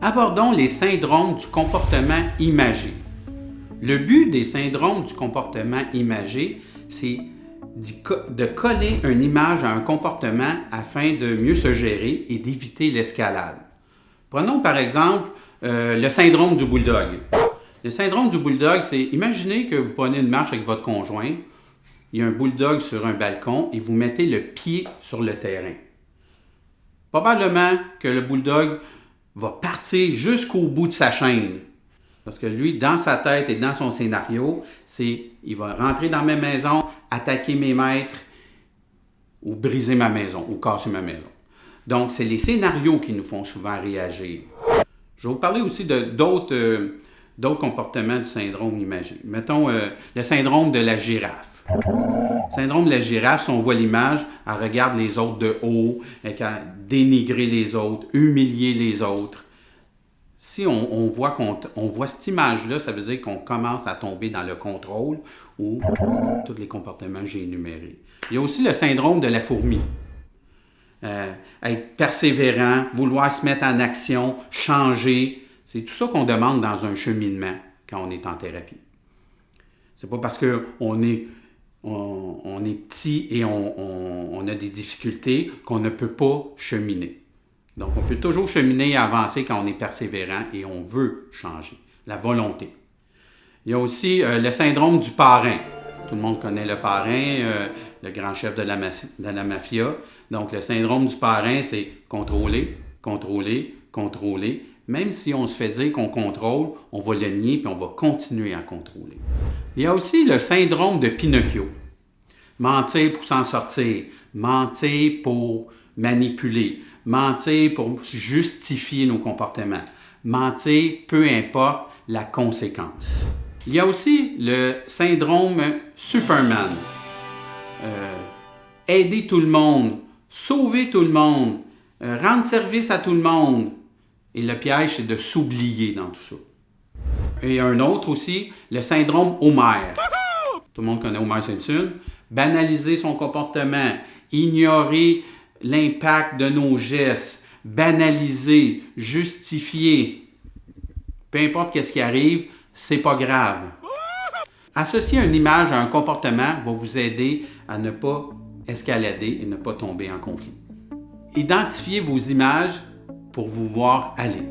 Abordons les syndromes du comportement imagé. Le but des syndromes du comportement imagé, c'est de coller une image à un comportement afin de mieux se gérer et d'éviter l'escalade. Prenons par exemple le syndrome du bulldog. Le syndrome du bulldog, c'est imaginez que vous prenez une marche avec votre conjoint, il y a un bulldog sur un balcon et vous mettez le pied sur le terrain. Probablement que le bulldog va partir jusqu'au bout de sa chaîne. Parce que lui, dans sa tête et dans son scénario, il va rentrer dans ma maison, attaquer mes maîtres, ou briser ma maison, ou casser ma maison. Donc, c'est les scénarios qui nous font souvent réagir. Je vais vous parler aussi d'autres comportements du syndrome imagé. Mettons le syndrome de la girafe. Le syndrome de la girafe, si on voit l'image, elle regarde les autres de haut, elle dénigrer les autres, humilier les autres. Si on voit cette image-là, ça veut dire qu'on commence à tomber dans le contrôle ou tous les comportements que j'ai énumérés. Il y a aussi le syndrome de la fourmi. Être persévérant, vouloir se mettre en action, changer. C'est tout ça qu'on demande dans un cheminement quand on est en thérapie. C'est pas parce qu'on est petit et on a des difficultés qu'on ne peut pas cheminer. Donc, on peut toujours cheminer et avancer quand on est persévérant et on veut changer. La volonté. Il y a aussi le syndrome du parrain. Tout le monde connaît le parrain, le grand chef de la mafia. Donc, le syndrome du parrain, c'est contrôler, contrôler, contrôler. Même si on se fait dire qu'on contrôle, on va le nier puis on va continuer à contrôler. Il y a aussi le syndrome de Pinocchio. Mentir pour s'en sortir, mentir pour manipuler, mentir pour justifier nos comportements, mentir peu importe la conséquence. Il y a aussi le syndrome Superman. Aider tout le monde, sauver tout le monde, rendre service à tout le monde. Et le piège, c'est de s'oublier dans tout ça. Et un autre aussi, le syndrome Homer. Tout le monde connaît Homer Simpson. Banaliser son comportement, ignorer l'impact de nos gestes, banaliser, justifier. Peu importe ce qui arrive, c'est pas grave. Associer une image à un comportement va vous aider à ne pas escalader et ne pas tomber en conflit. Identifiez vos images pour vous voir aller.